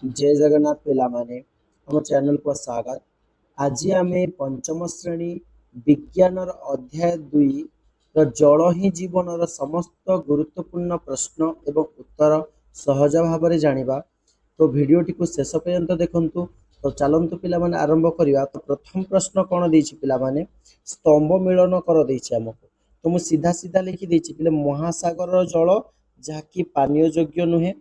जय जगन्नाथ पिलामाने आम चैनल को स्वागत। आज आम पंचम श्रेणी विज्ञान अध्याय 2 जल ही जीवन समस्त गुरुत्वपूर्ण प्रश्न एवं उत्तर सहज भाव में जानिबा। तो भिडियोटी को शेष पर्यंत देखंतु। तो चलंतु पिलामाने आरंभ करिया। तो प्रथम प्रश्न कौन देछि पिलामाने स्तंभ मिलन कर देछि हमको। तो मु सीधा सीधा लिखि देछि पिले महासागर जल जहाँकि पानीय योग्य नुहे।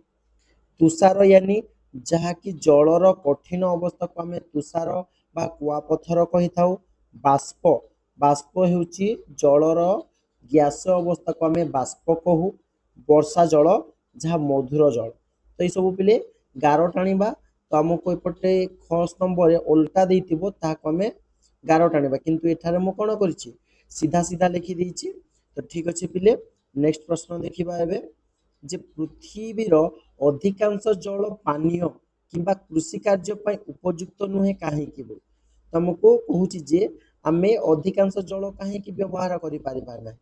तुषार यानी जहाँकि जलर कठिन अवस्था को आम तुषार बा कुआपथर कही था। बाष्प बाष्प होउची जलर ग्यास अवस्था को आम बाष्प कहू। वर्षा जल जहाँ मधुर जल। तो ये सब पिले गार टाणीबा। तो आमको एपटे ख स्तंभ ओल्टा देइथिबो ताहाको आम गार टाणीबा, किंतु एठारे मु कोन करिछि सीधा सीधा लिखि देइछि। तो ठीक अछि पिले, नेक्स्ट प्रश्न देखिबा एबे जे पृथ्वीर अधिकांश जल पानीय किंबा कृषि कार्य ପାଇଁ ଉପଯୁକ୍ତ ନୁହେଁ କାହିଁକି ବୋଲି ତମକୁ କହୁଛି ଯେ ଆମେ ଅଧିକାଂଶ ଜଳ କାହିଁକି ବ୍ୟବହାର କରିପାରିବା ନାହିଁ।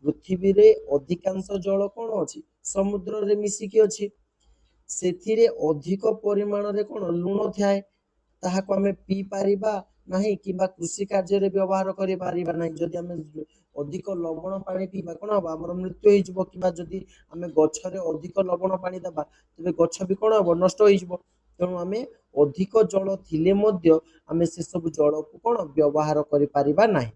ପୃଥିବୀରେ ଅଧିକାଂଶ ଜଳ କଣ ଅଛି ସମୁଦ୍ରରେ ମିଶିକି ଅଛି। ସେଥିରେ ଅଧିକ ପରିମାଣରେ କଣ ଲୁଣ ଥାଏ, ତାହାକୁ ଆମେ ପିଇ ପାରିବା ନାହିଁ କିମ୍ବା କୃଷି କାର୍ଯ୍ୟରେ ବ୍ୟବହାର କରିପାରିବା ନାହିଁ। ଯଦି ଆମେ ଅଧିକ ଲବଣ ପାଣି ପିଇବା କଣ ହବ ଆମର ମୃତ୍ୟୁ ହେଇଯିବ, କିମ୍ବା ଯଦି ଆମେ ଗଛରେ ଅଧିକ ଲବଣ ପାଣି ଦେବା ତେବେ ଗଛ ବି କଣ ହବ ନଷ୍ଟ ହେଇଯିବ। ତେଣୁ ଆମେ ଅଧିକ ଜଳ ଥିଲେ ମଧ୍ୟ ଆମେ ସେ ସବୁ ଜଳକୁ କଣ ବ୍ୟବହାର କରିପାରିବା ନାହିଁ।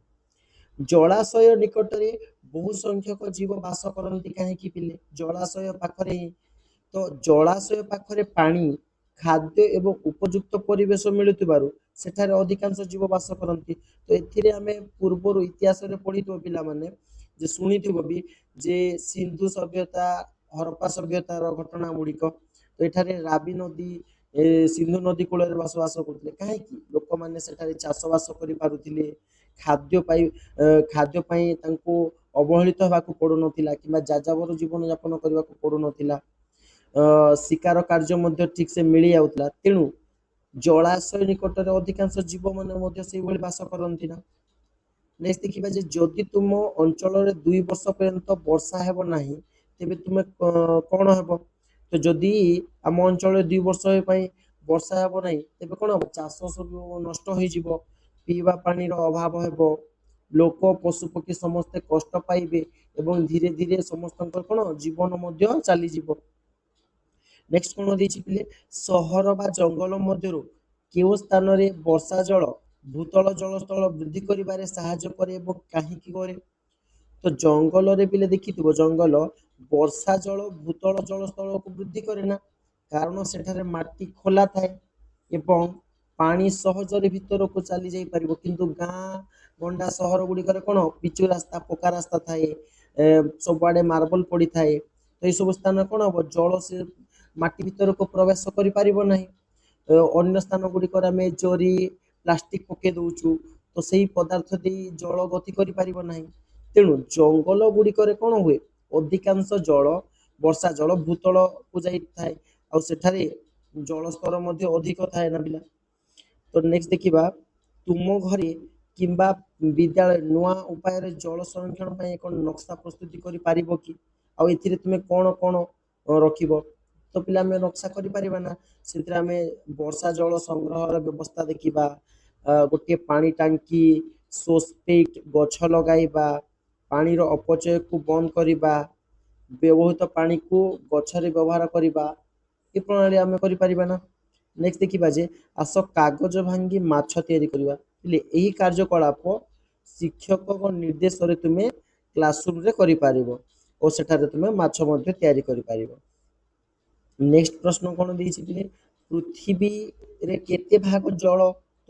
ଜଳାଶୟ ନିକଟରେ ବହୁ ସଂଖ୍ୟକ ଜୀବ ବାସ କରନ୍ତି କାହିଁକି ପିଲେ ଜଳାଶୟ ପାଖରେ ହିଁ। ତ ଜଳାଶୟ ପାଖରେ ପାଣି ଖାଦ୍ୟ ଏବଂ ଉପଯୁକ୍ତ ପରିବେଶ ମିଳୁଥିବାରୁ ସେଠାରେ ଅଧିକାଂଶ ଜୀବ ବାସ କରନ୍ତି। ତ ଏଥିରେ ଆମେ ପୂର୍ବରୁ ଇତିହାସରେ ପଢିଥିବ ପିଲାମାନେ ଯେ ଶୁଣିଥିବ ବି ଯେ ସିନ୍ଧୁ ସଭ୍ୟତା ହରପ୍ପା ସଭ୍ୟତାର ଘଟଣା ଗୁଡିକ। ତ ଏଠାରେ ରାବି ନଦୀ ସିନ୍ଧୁ ନଦୀ କୂଳରେ ବସବାସ କରୁଥିଲେ କାହିଁକି ଲୋକମାନେ ସେଠାରେ ଚାଷ ବାସ କରିପାରୁଥିଲେ। ଖାଦ୍ୟ ପାଇ ଖାଦ୍ୟ ପାଇଁ ତାଙ୍କୁ ଅବହେଳିତ ହେବାକୁ ପଡୁନଥିଲା କିମ୍ବା ଯାଯାବର ଜୀବନ ଯାପନ କରିବାକୁ ପଡୁନଥିଲା। ଶିକାର କାର୍ଯ୍ୟ ମଧ୍ୟ ଠିକ ସେ ମିଳି ଯାଉଥିଲା। ତେଣୁ ଜଳାଶୟ ନିକଟରେ ଅଧିକାଂଶ ଜୀବ ମାନେ ମଧ୍ୟ ସେଇଭଳି ବାସ କରନ୍ତି ନା। ନେକ୍ସଟ ଦେଖିବା ଯେ ଯଦି ତୁମ ଅଞ୍ଚଳରେ 2 ବର୍ଷ ପର୍ଯ୍ୟନ୍ତ ବର୍ଷା ହେବ ନାହିଁ ତେବେ ତୁମେ କଣ ହେବ। ତ ଯଦି ଆମ ଅଞ୍ଚଳରେ 2 ବର୍ଷ ପାଇଁ ବର୍ଷା ହେବ ନାହିଁ ତେବେ କଣ ହବ ଚାଷ ସବୁ ନଷ୍ଟ ହେଇଯିବ, ପିଇବା ପାଣିର ଅଭାବ ହେବ, ଲୋକ ପଶୁପକ୍ଷୀ ସମସ୍ତେ କଷ୍ଟ ପାଇବେ ଏବଂ ଧୀରେ ଧୀରେ ସମସ୍ତଙ୍କର କଣ ଜୀବନ ମଧ୍ୟ ଚାଲିଯିବ। ନେକ୍ସଟ କଣ ଦେଇଛି ପିଲେ ସହର ବା ଜଙ୍ଗଲ ମଧ୍ୟରୁ କେଉଁ ସ୍ଥାନରେ ବର୍ଷା ଜଳ ଭୂତଳ ଜଳସ୍ତର ବୃଦ୍ଧି କରିବାରେ ସାହାଯ୍ୟ କରେ ଏବଂ କାହିଁକି କରେ। ତ ଜଙ୍ଗଲରେ ପିଲେ ଦେଖିଥିବ ଜଙ୍ଗଲ ବର୍ଷା ଜଳ ଭୂତଳ ଜଳସ୍ତରକୁ ବୃଦ୍ଧି କରେ ନା, କାରଣ ସେଠାରେ ମାଟି ଖୋଲା ଥାଏ ଏବଂ ପାଣି ସହଜରେ ଭିତରକୁ ଚାଲି ଯାଇ ପାରିବ। କିନ୍ତୁ ଗାଁ ଗଣ୍ଡା ସହର ଗୁଡିକରେ କଣ ପିଚୁ ରାସ୍ତା ପକ୍କା ରାସ୍ତା ଥାଏ, ସବୁଆଡେ ମାର୍ବଲ ପଡିଥାଏ। ତ ଏଇ ସବୁ ସ୍ଥାନରେ କଣ ହବ ଜଳ ସେ ମାଟି ଭିତରକୁ ପ୍ରବେଶ କରିପାରିବ ନାହିଁ। ଅନ୍ୟ ସ୍ଥାନ ଗୁଡିକରେ ଆମେ ଜରି ପ୍ଲାଷ୍ଟିକ ପକେଇ ଦଉଛୁ, ତ ସେଇ ପଦାର୍ଥ ଦେଇ ଜଳ ଗତି କରିପାରିବ ନାହିଁ। ତେଣୁ ଜଙ୍ଗଲ ଗୁଡିକରେ କଣ ହୁଏ ଅଧିକାଂଶ ଜଳ ବର୍ଷା ଜଳ ଭୂତଳକୁ ଯାଇଥାଏ ଆଉ ସେଠାରେ ଜଳସ୍ତର ମଧ୍ୟ ଅଧିକ ଥାଏ ନା ପିଲା। ତ ନେକ୍ସଟ ଦେଖିବା ତୁମ ଘରେ କିମ୍ବା ବିଦ୍ୟାଳୟ ନୂଆ ଉପାୟରେ ଜଳ ସଂରକ୍ଷଣ ପାଇଁ ଏକ ନକ୍ସା ପ୍ରସ୍ତୁତି କରିପାରିବ କି, ଆଉ ଏଥିରେ ତୁମେ କଣ କଣ ରଖିବ। ତ ପିଲା ଆମେ ନକ୍ସା କରିପାରିବା ନା। ସେଥିରେ ଆମେ ବର୍ଷା ଜଳ ସଂଗ୍ରହର ବ୍ୟବସ୍ଥା ଦେଖିବା, ଗୋଟିଏ ପାଣି ଟାଙ୍କି ସୋସ୍ପେଟ ଗଛ ଲଗାଇବା, ପାଣିର ଅପଚୟକୁ ବନ୍ଦ କରିବା, ବ୍ୟବହୃତ ପାଣିକୁ ଗଛରେ ବ୍ୟବହାର କରିବା, ଏ ପ୍ରଣାଳୀ ଆମେ କରିପାରିବା ନା। ନେକ୍ସଟ ଦେଖିବା ଯେ ଆସ କାଗଜ ଭାଙ୍ଗି ମାଛ ତିଆରି କରିବା। ହେଲେ ଏହି କାର୍ଯ୍ୟକଳାପ ଶିକ୍ଷକଙ୍କ ନିର୍ଦ୍ଦେଶରେ ତୁମେ କ୍ଲାସରୁମରେ କରିପାରିବ ଓ ସେଠାରେ ତୁମେ ମାଛ ମଧ୍ୟ ତିଆରି କରିପାରିବ। ନେକ୍ସଟ ପ୍ରଶ୍ନ କଣ ଦେଇଛି ପିଲେ ପୃଥିବୀରେ କେତେ ଭାଗ ଜଳ।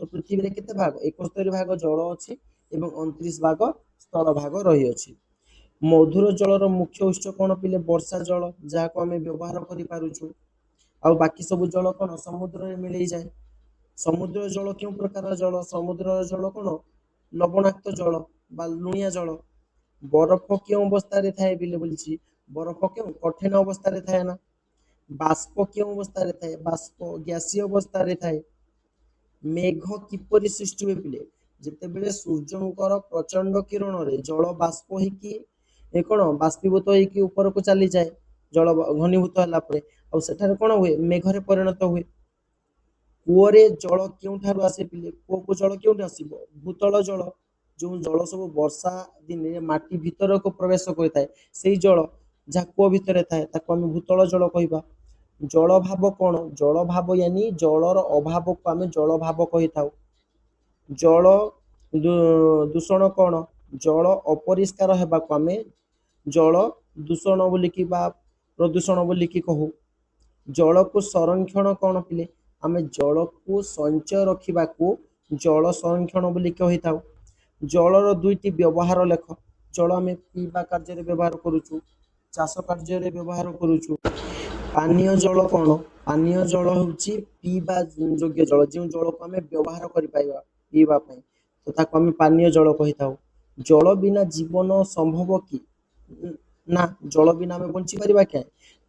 ତ ପୃଥିବୀରେ କେତେ ଭାଗ 71 ଭାଗ ଜଳ ଅଛି ଏବଂ 29 ଭାଗ ସ୍ଥଳ ଭାଗ ରହିଅଛି। ମଧୁର ଜଳର ମୁଖ୍ୟ ଉତ୍ସ କଣ ପିଲେ ବର୍ଷା ଜଳ ଯାହାକୁ ଆମେ ବ୍ୟବହାର କରିପାରୁଛୁ। ଆଉ ବାକି ସବୁ ଜଳ କଣ ସମୁଦ୍ରରେ ମିଳେଇଯାଏ। ସମୁଦ୍ର ଜଳ କେଉଁ ପ୍ରକାର ଜଳ ସମୁଦ୍ରର ଜଳ କଣ ଲବଣାକ୍ତ ଜଳ ବା ଲୁଣିଆ ଜଳ। ବରଫ କେଉଁ ଅବସ୍ଥାରେ ଥାଏ ବିଲେ ବୋଲିଛି ବରଫ କେଉଁ କଠିନ ଅବସ୍ଥାରେ ଥାଏ ନା। ବାଷ୍ପ କେଉଁ ଅବସ୍ଥାରେ ଥାଏ ବାଷ୍ପ ଗ୍ୟାସୀୟ ଅବସ୍ଥାରେ ଥାଏ। ମେଘ କିପରି ସୃଷ୍ଟି ହୁଏ ପିଲେ ଯେତେବେଳେ ସୂର୍ଯ୍ୟଙ୍କର ପ୍ରଚଣ୍ଡ କିରଣରେ ଜଳ ବାଷ୍ପ ହେଇକି କଣ ବାଷ୍ପୀଭୂତ ହେଇକି ଉପରକୁ ଚାଲିଯାଏ ଜଳ ଘନୀଭୂତ ହେଲା ପରେ ଆଉ ସେଠାରେ କଣ ହୁଏ ମେଘରେ ପରିଣତ ହୁଏ। କୂଅରେ ଜଳ କେଉଁଠାରୁ ଆସେ ପିଲେ? କୂଅକୁ ଜଳ କେଉଁଠୁ ଆସିବ? ଭୂତଳ ଜଳ। ଯେଉଁ ଜଳ ସବୁ ବର୍ଷା ଦିନେ ମାଟି ଭିତରକୁ ପ୍ରବେଶ କରିଥାଏ, ସେଇ ଜଳ ଯାହା କୂଅ ଭିତରେ ଥାଏ ତାକୁ ଆମେ ଭୂତଳ ଜଳ କହିବା। ଜଳ ଭାବ କଣ? ଜଳ ଭାବ ୟାନି ଜଳର ଅଭାବକୁ ଆମେ ଜଳ ଭାବ କହିଥାଉ। ଜଳ ଦୂଷଣ କଣ? ଜଳ ଅପରିଷ୍କାର ହେବାକୁ ଆମେ ଜଳ ଦୂଷଣ ବୋଲିକି ବା ପ୍ରଦୂଷଣ ବୋଲିକି କହୁ। ଜଳକୁ ସଂରକ୍ଷଣ କଣ ପିଲେ? ଆମେ ଜଳକୁ ସଞ୍ଚୟ ରଖିବାକୁ ଜଳ ସଂରକ୍ଷଣ ବୋଲି କହିଥାଉ। ଜଳର ଦୁଇଟି ବ୍ୟବହାର ଲେଖ। ଜଳ ଆମେ ପିଇବା କାର୍ଯ୍ୟରେ ବ୍ୟବହାର କରୁଛୁ, ଚାଷ କାର୍ଯ୍ୟରେ ବ୍ୟବହାର କରୁଛୁ। ପାନୀୟ ଜଳ କଣ? ପାନୀୟ ଜଳ ହେଉଛି ପିଇବା ଯୋଗ୍ୟ ଜଳ, ଯେଉଁ ଜଳକୁ ଆମେ ବ୍ୟବହାର କରିପାରିବା ପିଇବା ପାଇଁ, ତ ତାକୁ ଆମେ ପାନୀୟ ଜଳ କହିଥାଉ। ଜଳ ବିନା ଜୀବନ ସମ୍ଭବ କି? ନା, ଜଳ ବିନା ଆମେ ବଞ୍ଚିପାରିବା କେଁ?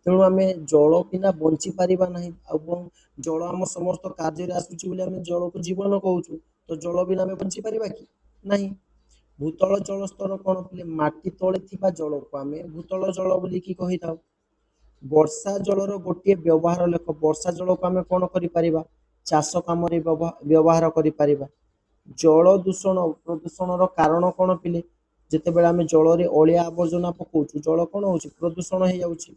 ତେଣୁ ଆମେ ଜଳ ବିନା ବଞ୍ଚିପାରିବା ନାହିଁ। ଏବଂ ଜଳ ଆମ ସମସ୍ତ କାର୍ଯ୍ୟରେ ଆସୁଛି ବୋଲି ଆମେ ଜଳକୁ ଜୀବନ କହୁଛୁ। ତ ଜଳ ବିନା ଆମେ ବଞ୍ଚିପାରିବା କି? ନାହିଁ। ଭୂତଳ ଜଳ ସ୍ତର କଣ ପିଲେ? ମାଟି ତଳେ ଥିବା ଜଳକୁ ଆମେ ଭୂତଳ ଜଳ ବୋଲିକି କହିଥାଉ। ବର୍ଷା ଜଳର ଗୋଟିଏ ବ୍ୟବହାର ଲେଖ। ବର୍ଷା ଜଳକୁ ଆମେ କଣ କରିପାରିବା? ଚାଷ କାମରେ ବ୍ୟବହାର କରିପାରିବା। ଜଳ ଦୂଷଣ ପ୍ରଦୂଷଣର କାରଣ କଣ ପିଲେ? ଯେତେବେଳେ ଆମେ ଜଳରେ ଅଳିଆ ଆବର୍ଜନା ପକଉଛୁ, ଜଳ କଣ ହଉଛି? ପ୍ରଦୂଷଣ ହେଇଯାଉଛି।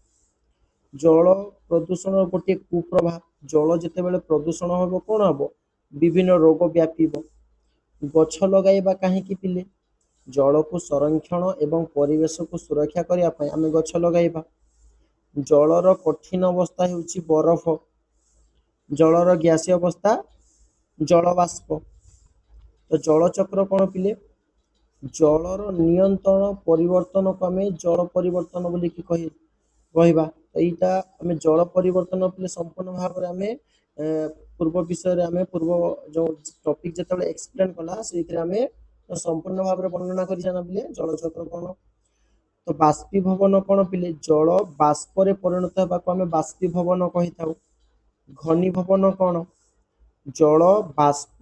ଜଳ ପ୍ରଦୂଷଣର ଗୋଟିଏ କୁପ୍ରଭାବ। ଜଳ ଯେତେବେଳେ ପ୍ରଦୂଷଣ ହେବ କଣ ହବ? ବିଭିନ୍ନ ରୋଗ ବ୍ୟାପିବ। ଗଛ ଲଗାଇବା କାହିଁକି ପିଲେ? ଜଳକୁ ସଂରକ୍ଷଣ ଏବଂ ପରିବେଶକୁ ସୁରକ୍ଷା କରିବା ପାଇଁ ଆମେ ଗଛ ଲଗାଇବା। ଜଳର କଠିନ ଅବସ୍ଥା ହେଉଛି ବରଫ, ଜଳର ଗ୍ୟାସୀୟ ଅବସ୍ଥା ଜଳ ବାଷ୍ପ। ତ ଜଳଚକ୍ର କଣ ପିଲେ? ଜଳର ନିୟନ୍ତ୍ରଣ ପରିବର୍ତ୍ତନକୁ ଆମେ ଜଳ ପରିବର୍ତ୍ତନ ବୋଲିକି କହିବା। ଏଇଟା ଆମେ ଜଳ ପରିବର୍ତ୍ତନ ପିଲେ ସମ୍ପୂର୍ଣ୍ଣ ଭାବରେ ଆମେ ପୂର୍ବ ବିଷୟରେ ଆମେ ପୂର୍ବ ଯେଉଁ ଟପିକ୍ ଯେତେବେଳେ ଏକ୍ସପ୍ଲେନ୍ କଲା ସେଇଥିରେ ଆମେ ସମ୍ପୂର୍ଣ୍ଣ ଭାବରେ ବର୍ଣ୍ଣନା କରି ଜାଣିଲେ ଜଳଚକ୍ର କଣ। ତ ବାଷ୍ପୀଭବନ କଣ ପିଲେ? ଜଳ ବାଷ୍ପରେ ପରିଣତ ହେବାକୁ ଆମେ ବାଷ୍ପୀଭବନ କହିଥାଉ। ଘନୀଭବନ କଣ? ଜଳ ବାଷ୍ପ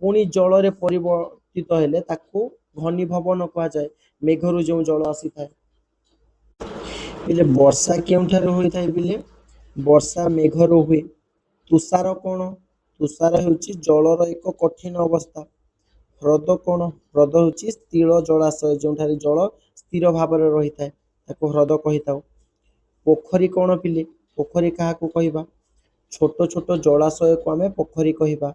ପୁଣି ଜଳରେ ପରିବର୍ତ୍ତିତ ହେଲେ ତାକୁ ଘନୀଭବନ କୁହାଯାଏ। ମେଘରୁ ଯେଉଁ ଜଳ ଆସିଥାଏ। ପିଲେ ବର୍ଷା କେଉଁଠାରୁ ହୋଇଥାଏ ପିଲେ? ବର୍ଷା ମେଘରୁ ହୁଏ। ତୁଷାର କଣ? ତୁଷାର ହେଉଛି ଜଳର ଏକ କଠିନ ଅବସ୍ଥା। ହ୍ରଦ କଣ? ହ୍ରଦ ହେଉଛି ସ୍ଥିର ଜଳାଶୟ, ଯେଉଁଠାରେ ଜଳ ସ୍ଥିର ଭାବରେ ରହିଥାଏ, ତାକୁ ହ୍ରଦ କହିଥାଉ। ପୋଖରୀ କଣ ପିଲେ? ପୋଖରୀ କାହାକୁ କହିବା? ଛୋଟ ଛୋଟ ଜଳାଶୟକୁ ଆମେ ପୋଖରୀ କହିବା।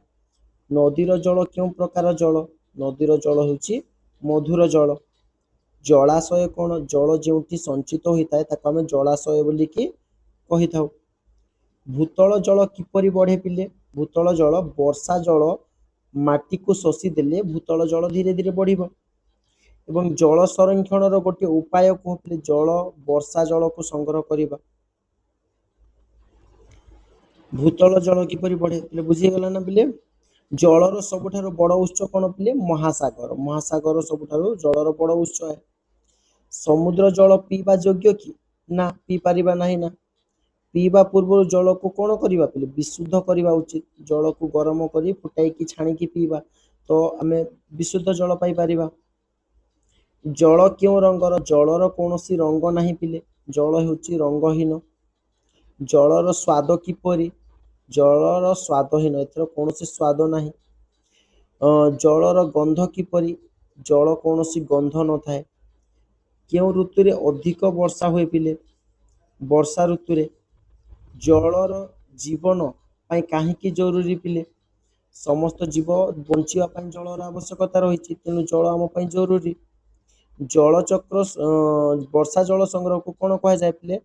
ନଦୀର ଜଳ କେଉଁ ପ୍ରକାର ଜଳ? ନଦୀର ଜଳ ହେଉଛି ମଧୁର ଜଳ। ଜଳାଶୟ କଣ? ଜଳ ଯେଉଁଠି ସଞ୍ଚିତ ହୋଇଥାଏ ତାକୁ ଆମେ ଜଳାଶୟ ବୋଲିକି କହିଥାଉ। ଭୂତଳ ଜଳ କିପରି ବଢ଼େ ପିଲେ? ଭୂତଳ ଜଳ ବର୍ଷା ଜଳ ମାଟିକୁ ଶୋଷି ଦେଲେ ଭୂତଳ ଜଳ ଧୀରେ ଧୀରେ ବଢ଼ିବ। ଏବଂ ଜଳ ସଂରକ୍ଷଣର ଗୋଟିଏ ଉପାୟ କୁହ ପିଲେ? ଜଳ ବର୍ଷା ଜଳକୁ ସଂଗ୍ରହ କରିବା। ଭୂତଳ ଜଳ କିପରି ବଢ଼େ ପିଲେ? ବୁଝିଗଲା ନା ପିଲେ? ଜଳର ସବୁଠାରୁ ବଡ଼ ଉତ୍ସ କଣ ପିଲେ? ମହାସାଗର। ମହାସାଗର ସବୁଠାରୁ ଜଳର ବଡ଼ ଉତ୍ସ। ସମୁଦ୍ର ଜଳ ପିଇବା ଯୋଗ୍ୟ କି? ନା, ପିଇ ପାରିବା ନାହିଁ ନା। ପିଇବା ପୂର୍ବରୁ ଜଳକୁ କଣ କରିବା ପିଲେ? ବିଶୁଦ୍ଧ କରିବା ଉଚିତ। ଜଳକୁ ଗରମ କରି ଫୁଟାଇକି ଛାଣିକି ପିଇବା, ତ ଆମେ ବିଶୁଦ୍ଧ ଜଳ ପାଇପାରିବା। ଜଳ କେଉଁ ରଙ୍ଗର? ଜଳର କୌଣସି ରଙ୍ଗ ନାହିଁ ପିଲେ। ଜଳ ହେଉଛି ରଙ୍ଗହୀନ। ଜଳର ସ୍ୱାଦ କିପରି? ଜଳର ସ୍ୱାଦହୀନ, ଏଥିର କୌଣସି ସ୍ୱାଦ ନାହିଁ। ଜଳର ଗନ୍ଧ କିପରି? ଜଳ କୌଣସି ଗନ୍ଧ ନଥାଏ। କେଉଁ ଋତୁରେ ଅଧିକ ବର୍ଷା ହୁଏ ପିଲେ? ବର୍ଷା ଋତୁରେ। ଜଳର ଜୀବନ ପାଇଁ କାହିଁକି ଜରୁରୀ ପିଲେ? ସମସ୍ତ ଜୀବ ବଞ୍ଚିବା ପାଇଁ ଜଳର ଆବଶ୍ୟକତା ରହିଛି, ତେଣୁ ଜଳ ଆମ ପାଇଁ ଜରୁରୀ। ଜଳଚକ୍ର ବର୍ଷା ଜଳ ସଂଗ୍ରହକୁ କଣ କୁହାଯାଏ ପିଲେ?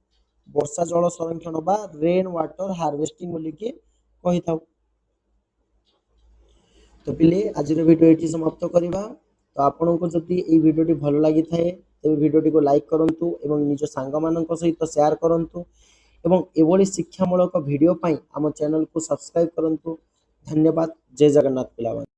ବର୍ଷା ଜଳ ସଂରକ୍ଷଣ ବା ରେନ୍ ୱାଟର ହାର୍ଭେଷ୍ଟିଂ ବୋଲିକି କହିଥାଉ। ତ ପିଲେ ଆଜିର ଭିଡ଼ିଓ ଏଠି ସମାପ୍ତ କରିବା। ତ ଆପଣଙ୍କୁ ଯଦି ଏହି ଭିଡ଼ିଓଟି ଭଲ ଲାଗିଥାଏ ତେବେ ଭିଡ଼ିଓଟିକୁ ଲାଇକ୍ କରନ୍ତୁ ଏବଂ ନିଜ ସାଙ୍ଗମାନଙ୍କ ସହିତ ସେୟାର କରନ୍ତୁ ଏବଂ ଏଭଳି ଶିକ୍ଷାମୂଳକ ଭିଡ଼ିଓ ପାଇଁ ଆମ ଚ୍ୟାନେଲକୁ ସବସ୍କ୍ରାଇବ୍ କରନ୍ତୁ। ଧନ୍ୟବାଦ। ଜୟ ଜଗନ୍ନାଥ ପିଲାମାନେ।